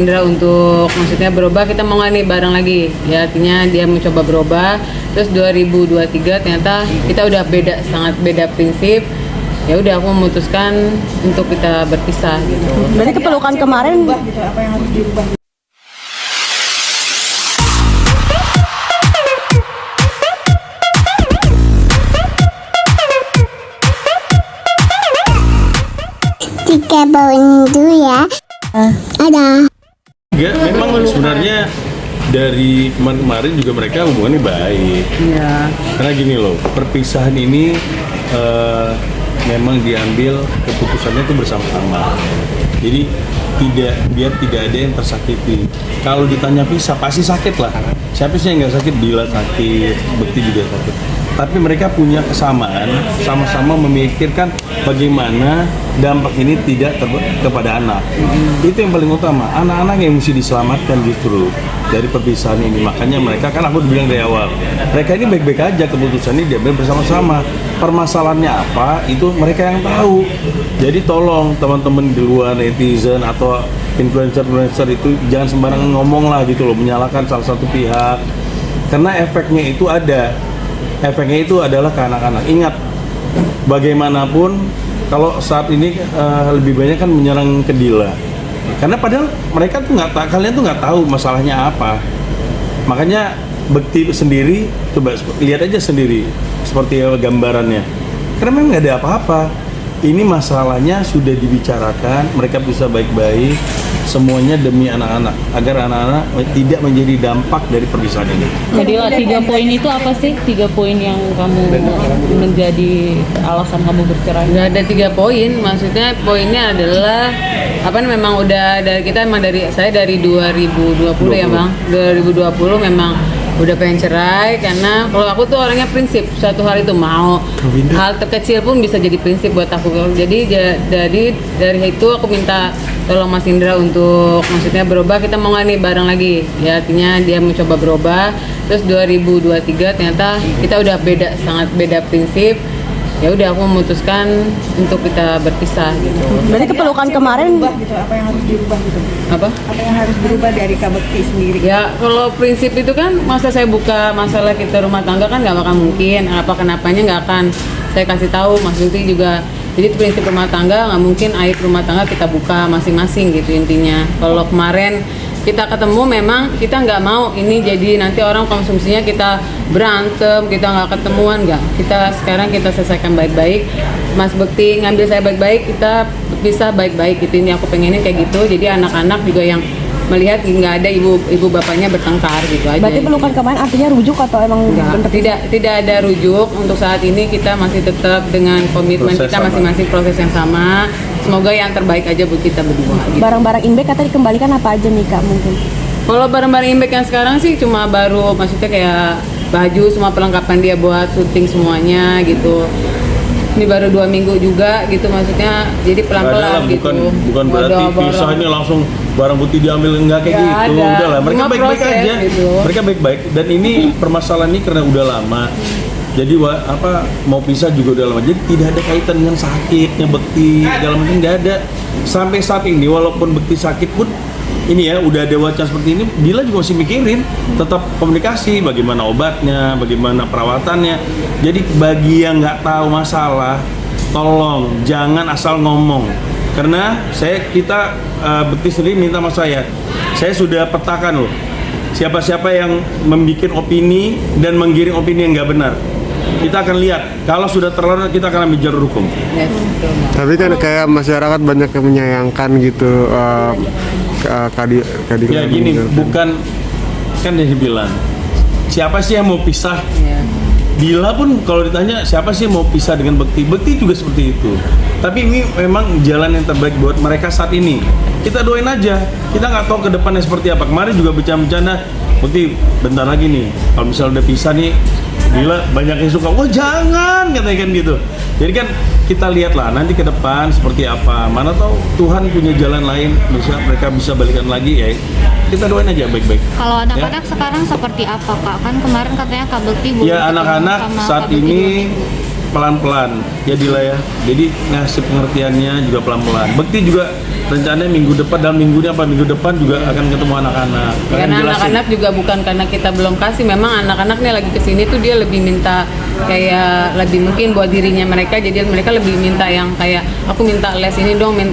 Indra untuk maksudnya berubah, kita mau nggak nih bareng lagi ya, artinya dia mencoba berubah. Terus 2023 ternyata kita udah beda, sangat beda prinsip. Ya udah, aku memutuskan untuk kita berpisah gitu. Berarti kepelukan kemarin gitu, apa yang harus dirubah? Tiga bawang dulu ya. Ada. Enggak, memang sebenarnya dari kemarin-kemarin juga mereka hubungannya baik. Iya. Karena gini loh, perpisahan ini memang diambil keputusannya itu bersama-sama. Jadi biar tidak ada yang tersakiti. Kalau ditanya pisah pasti sakit lah. Siapa sih yang nggak sakit? Bila sakit, Bekti juga sakit. Tapi mereka punya kesamaan, sama-sama memikirkan bagaimana dampak ini tidak kepada anak. Itu yang paling utama. Anak-anak yang mesti diselamatkan justru dari perpisahan ini. Makanya mereka, kan aku bilang dari awal, mereka ini baik-baik aja, keputusan ini diambil bersama-sama. Permasalahannya apa, itu mereka yang tahu. Jadi tolong teman-teman di luar, netizen atau influencer-influencer itu jangan sembarangan ngomong lah gitu loh, menyalahkan salah satu pihak. Karena efeknya itu ada. Efeknya itu adalah ke anak-anak. Ingat, bagaimanapun kalau saat ini lebih banyak kan menyerang ke Dila. Karena padahal mereka tuh kalian tuh nggak tahu masalahnya apa. Makanya Bekti sendiri, coba lihat aja sendiri seperti gambarannya. Karena memang nggak ada apa-apa. Ini masalahnya sudah dibicarakan, mereka bisa baik-baik, semuanya demi anak-anak, agar anak-anak tidak menjadi dampak dari perpisahan ini. Jadi 3 poin itu apa sih? 3 poin yang kamu menjadi alasan kamu bercerai? Nggak ada 3 poin, maksudnya poinnya adalah apa, memang udah dari kita, emang saya dari 2020 ya bang, 2020 memang udah pengen cerai. Karena kalau aku tuh orangnya prinsip, suatu hal itu mau hal terkecil pun bisa jadi prinsip buat aku. Jadi dari itu aku minta tolong Mas Indra untuk maksudnya berubah, kita mau nggak nih bareng lagi ya, artinya dia mencoba berubah. Terus 2023 ternyata kita udah beda, sangat beda prinsip. Ya udah, aku memutuskan untuk kita berpisah gitu. Berarti kepelukan kemarin Gitu, apa yang harus dirubah gitu? Apa? Apa yang harus berubah dari Kak Bekti sendiri? Ya kalau prinsip itu kan, masa saya buka masalah kita rumah tangga kan nggak bakal mungkin. Apa kenapanya nggak akan saya kasih tahu. Mas Lutfi juga. Jadi prinsip rumah tangga nggak mungkin aib rumah tangga kita buka masing-masing gitu intinya. Kalau kemarin kita ketemu, memang kita nggak mau ini jadi nanti orang konsumsinya kita berantem, kita nggak ketemuan, nggak. Sekarang kita selesaikan baik-baik. Mas Bekti ngambil saya baik-baik, kita bisa baik-baik gitu. Ini aku pengenin kayak gitu. Jadi anak-anak juga yang melihat nggak ada ibu bapaknya bertengkar gitu aja. berarti pelukan kemarin artinya rujuk atau emang tidak ada rujuk untuk saat ini. Kita masih tetap dengan komitmen Proses kita sama. masing-masing, proses yang sama. Semoga yang terbaik aja buat kita berdua gitu. barang-barang imbek kata dikembalikan apa aja nih Kak mungkin? Kalau barang-barang imbek yang sekarang sih cuma baru, maksudnya kayak baju, semua perlengkapan dia buat syuting semuanya gitu. Ini baru 2 minggu juga gitu, maksudnya jadi pelan-pelan gitu. Bukan berarti pisahnya langsung barang bukti diambil, enggak kayak Nggak gitu. ada. Udah lah, mereka Cuma baik-baik proses aja. gitu. Mereka baik-baik. Dan ini permasalahan ini karena udah lama. Jadi mau pisah juga udah lama. Jadi tidak ada kaitan dengan sakitnya Bekti. Dalam itu nggak ada. Sampai saat ini walaupun Bekti sakit pun, ini ya udah ada wacana seperti ini, Dila juga masih mikirin, tetap komunikasi, bagaimana obatnya, bagaimana perawatannya. Jadi bagi yang nggak tahu masalah, tolong jangan asal ngomong. Karena kita Bekti sendiri minta sama saya sudah petakan loh, siapa-siapa yang membuat opini dan menggiring opini yang nggak benar. Kita akan lihat, kalau sudah terlalu kita akan ambil jalur hukum. Yes, betul. Tapi kan kayak masyarakat banyak yang menyayangkan gitu, Ya gini, bukan, kan dia bilang siapa sih yang mau pisah? Ya. Dila pun kalau ditanya siapa sih yang mau pisah dengan Bekti juga seperti itu. Tapi ini memang jalan yang terbaik buat mereka saat ini. Kita doain aja. Kita nggak tahu ke depannya seperti apa. Kemarin juga bercanda-bercanda, Bekti bentar lagi nih, kalau misalnya udah pisah nih, Dila banyak yang suka, wah jangan, katanya kan gitu. Jadi kan kita lihatlah nanti ke depan seperti apa. Mana tahu Tuhan punya jalan lain, mereka bisa balikan lagi ya. Kita doain aja baik-baik. Kalau anak-anak sekarang seperti apa Kak? Kan kemarin katanya Kak Bekti Ya anak-anak saat ini pelan-pelan ya Dila ya. Jadi ngasih pengertiannya juga pelan-pelan. Bekti juga rencananya minggu depan, dalam minggu depan juga akan ketemu anak-anak. Akan Karena jelasin. anak-anak juga bukan karena kita belum kasih, memang anak-anak nih lagi kesini tuh dia lebih minta kayak lebih mungkin buat dirinya mereka, jadi mereka lebih minta yang kayak aku minta les ini dong gitu.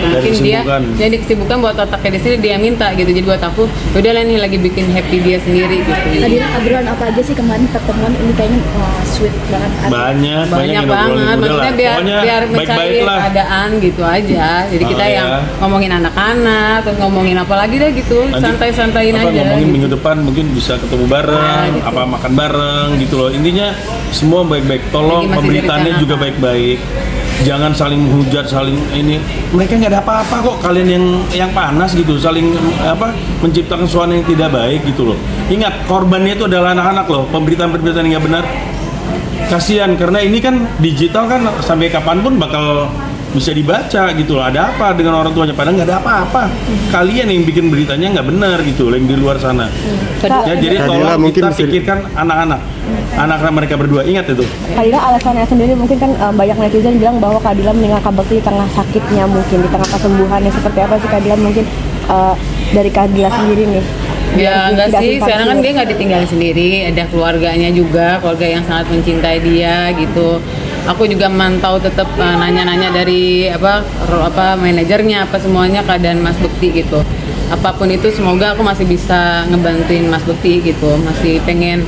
Dari Mungkin dia kesibukan. jadi kesibukan buat otaknya di sini dia minta gitu. Jadi buat aku udah lah nih lagi bikin happy dia sendiri gitu. Tadi obrolan apa aja sih kemarin pertemuan ini kayaknya sweet banget. Banyak Banyak yang banget, ngobrolin. Udah maksudnya lah, biar pokoknya mencari baik-baik lah. keadaan gitu aja. Jadi kita Oh, yang ya. ngomongin anak-anak, terus ngomongin apa lagi dah gitu, Nanti, santai-santain apa, aja. ngomongin gitu. minggu depan mungkin bisa ketemu bareng, gitu. apa makan bareng gitu loh. Intinya semua baik-baik. Tolong Lagi masih pemberitaannya direncanakan. juga baik-baik. Jangan saling menghujat, saling ini. Mereka nggak ada apa-apa kok. Kalian yang panas gitu, saling menciptakan suasana yang tidak baik gitu loh. Ingat, korbannya itu adalah anak-anak loh. Pemberitaan-pemberitaan yang nggak benar. Kasihan karena ini kan digital kan sampai kapanpun bakal bisa dibaca gitu loh. Ada apa dengan orang tuanya? Padahal nggak ada apa-apa. Kalian yang bikin beritanya nggak benar gitu loh, yang di luar sana. Ya, jadi Kak Dila tolong mungkin kita bisa- pikirkan anak-anak mereka berdua. Ingat itu. Kak Dila alasannya sendiri mungkin kan banyak netizen bilang bahwa Kak Dila meninggal Kak Bekti di tengah sakitnya, mungkin di tengah kesembuhannya. Seperti apa sih Kak Dila mungkin dari Kak Dila sendiri nih? Ya enggak Tidak sih, simpati sekarang kan ya. dia nggak ditinggalin sendiri, ada keluarganya juga, keluarga yang sangat mencintai dia gitu. Aku juga mantau tetap nanya-nanya dari apa manajernya apa semuanya keadaan Mas Bekti gitu. Apapun itu semoga aku masih bisa ngebantuin Mas Bekti gitu, masih pengen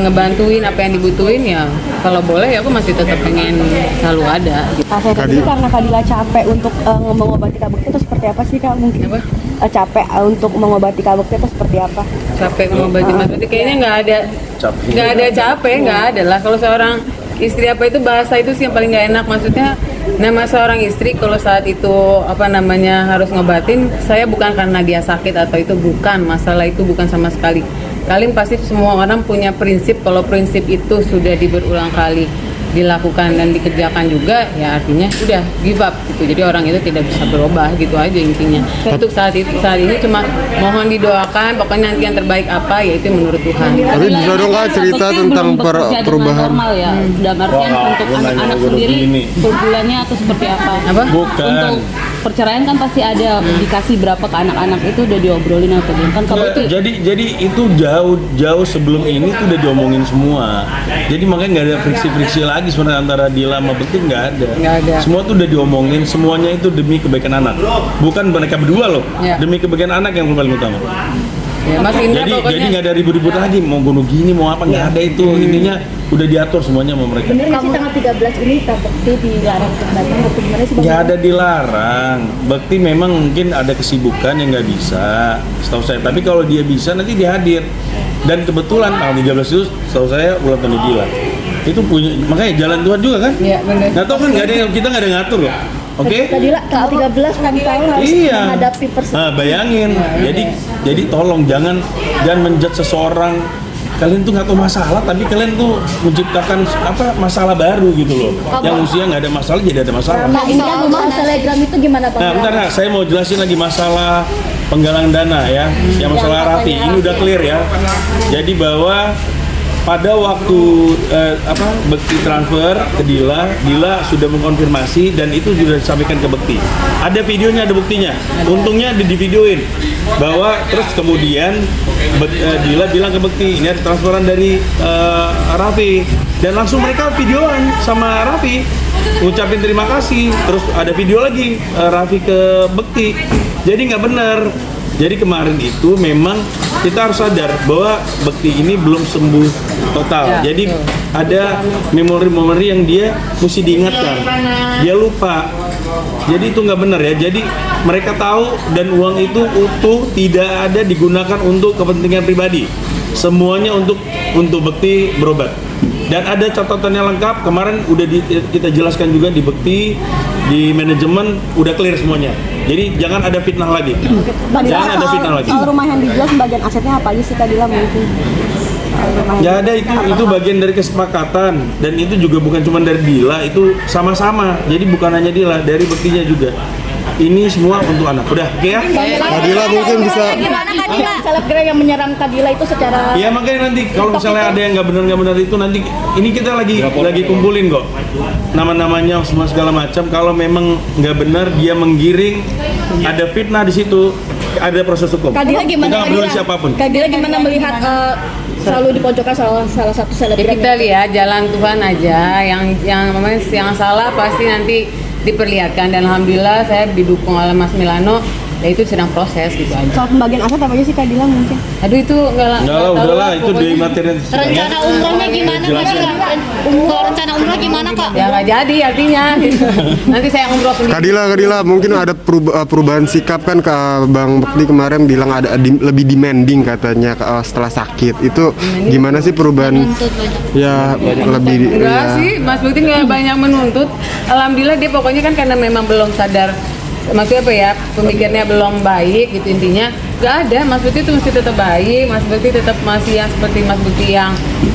ngebantuin apa yang dibutuhin ya. Kalau boleh ya aku masih tetap pengen selalu ada gitu. Kak Saya tadi karena Kak Dila capek untuk mengobati Kak Bekti itu seperti apa sih Kak mungkin? Apa? Capek untuk mengobati Kak Bekti itu seperti apa? Capek mengobati Mas Bekti kayaknya nggak ada capek nggak ada lah. Kalau seorang istri apa itu bahasa itu sih yang paling nggak enak, maksudnya nama seorang istri kalau saat itu harus ngobatin saya bukan karena dia sakit atau itu bukan masalah, itu bukan sama sekali. Kalian pasti semua orang punya prinsip, kalau prinsip itu sudah berulang kali dilakukan dan dikerjakan juga ya artinya udah give up gitu. Jadi orang itu tidak bisa berubah gitu aja intinya. Untuk saat ini cuma mohon didoakan, pokoknya nanti yang terbaik apa yaitu menurut Tuhan. Tapi bisa dong Kak cerita Bekti tentang belum bekerja dengan perubahan. normal ya. Dalam artian Wah, untuk aku nanya anak-anak gua sendiri begini. per bulannya atau seperti apa? Apa? Bukan. Untuk perceraian kan pasti ada dikasih berapa ke anak-anak itu udah diobrolin atau belum kan kalau itu Jadi itu jauh sebelum ini tuh udah diomongin semua. Jadi makanya nggak ada friksi-friksi lagi sebenarnya antara Dila sama Bekti, nggak ada. Nggak ada. Semua tuh udah diomongin, semuanya itu demi kebaikan anak. Bukan mereka berdua loh, Ya. demi kebaikan anak yang paling utama. Ya, Mas Indra Jadi pokoknya nggak ada ribut-ribut lagi mau bunuh gini mau apa, nggak ada itu. Intinya udah diatur semuanya sama mereka. Bener nggak sih tanggal 13 ini Kak Bekti dilarang untuk datang atau gimana sih Bang? Nggak ada dilarang. Bekti memang mungkin ada kesibukan yang nggak bisa, setahu saya. Tapi kalau dia bisa nanti dia hadir. Dan kebetulan tanggal 13 itu setahu saya ulang tahun Dila. Itu punya, makanya jalan Tuhan juga kan? Iya, bener. Nggak tahu kan kita nggak ada ngatur loh. Oke? Tadi lah tanggal 13 ulang tahun harus Iya. menghadapi persoalan. Nah, bayangin. Jadi tolong jangan menjudge seseorang. Kalian tuh nggak tahu masalah, tapi kalian tuh menciptakan masalah baru gitu loh. Yang usia nggak ada masalah jadi ada masalah. Nah, ini kan soal telegram itu gimana Bang? Nah, bentar Kak, saya mau jelasin lagi masalah penggalang dana ya. Yang masalah Raffi, ini udah clear ya. Jadi bahwa pada waktu Bekti transfer ke Dila sudah mengkonfirmasi dan itu sudah disampaikan ke Bekti. Ada videonya, ada buktinya. Untungnya di videoin bahwa terus kemudian Dila bilang ke Bekti, ini ada transferan dari Raffi, dan langsung mereka videoan sama Raffi ngucapin terima kasih. Terus ada video lagi Raffi ke Bekti. Jadi nggak benar. Jadi kemarin itu memang kita harus sadar bahwa Bekti ini belum sembuh total. Ya, Jadi betul. ada memori-memori yang dia mesti diingatkan. Dia lupa. Jadi itu nggak benar ya. Jadi mereka tahu dan uang itu utuh, tidak ada digunakan untuk kepentingan pribadi. Semuanya untuk Bekti berobat. Dan ada catatannya lengkap. Kemarin udah kita jelaskan juga di Bekti, di manajemen udah clear semuanya. Jadi jangan ada fitnah lagi. Jangan ada fitnah lagi. Soal rumah yang dijual sebagian asetnya apa aja sih Kak Dila mungkin? Soal rumah yang Ya ada itu bagian dari kesepakatan, dan itu juga bukan cuma dari Dila, itu sama-sama. Jadi bukan hanya Dila, dari Bektinya juga. ini semua untuk anak. Udah, oke ya? Kadila mungkin bisa Gimana Kadila? Selebgram yang menyerang Kadila itu secara Ya makanya nanti kalau misalnya ada yang nggak benar itu nanti ini kita lagi kumpulin kok nama-namanya semua segala macam. Kalau memang nggak benar dia menggiring, ada fitnah di situ, ada proses hukum. Kadila gimana? Kita nggak peduli siapapun. Kadila gimana melihat selalu dipojokkan salah satu Ya selebgram? kita lihat jalan Tuhan aja, yang salah pasti nanti diperlihatkan, dan alhamdulillah saya didukung oleh Mas Milano, ya itu sedang proses gitu aja. Soal pembagian aset apa aja sih Kadila mungkin? Aduh itu enggak lah. Enggak lah, tahu udahlah itu pokoknya. di materi Rencana umrohnya gimana Kak? Rencana umroh gimana Kak? Ya nggak jadi artinya. Nanti saya umroh sendiri. Kadila mungkin ada perubahan sikap kan ke Bang Bekti kemarin bilang ada lebih demanding katanya setelah sakit. Itu gimana sih perubahan? Ya lebih Enggak ya. sih, Mas Bukti nggak banyak menuntut. Alhamdulillah dia pokoknya kan karena memang belum sadar, maksudnya apa ya, pemikirnya belum baik gitu intinya. Nggak ada, Mas Bukti itu mesti tetap baik, Mas Bukti tetap masih yang seperti Mas Bukti yang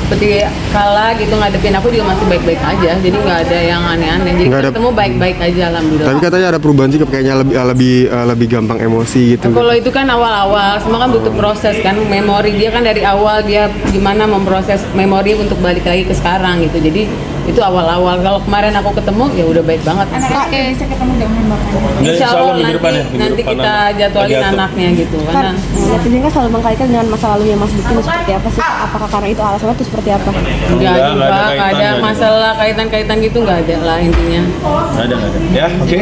seperti kala gitu ngadepin aku juga masih baik-baik aja. Jadi nggak ada yang aneh-aneh. Jadi Nggak ada- ketemu baik-baik aja alhamdulillah. Tapi katanya ada perubahan sikap kayaknya lebih gampang emosi gitu. Kalau itu kan awal-awal, semua kan butuh proses kan. Memori dia kan dari awal dia gimana memproses memori untuk balik lagi ke sekarang gitu. Jadi itu awal-awal. Kalau kemarin aku ketemu ya udah baik banget. Oke, bisa ketemu dengan Mbak. Insya Allah minggu nanti, depan ya, minggu nanti depan kita nanti. jadwalin Lagi atur. anaknya gitu. Kan Karena netizen kan selalu mengkaitkan dengan masa lalunya Mas Bukti seperti apa sih? Apakah karena itu alasannya itu seperti apa? nggak Nggak juga, ada nggak ada kaitannya. masalah kaitan-kaitan gitu nggak ada lah intinya. Nggak ada. Ya, oke.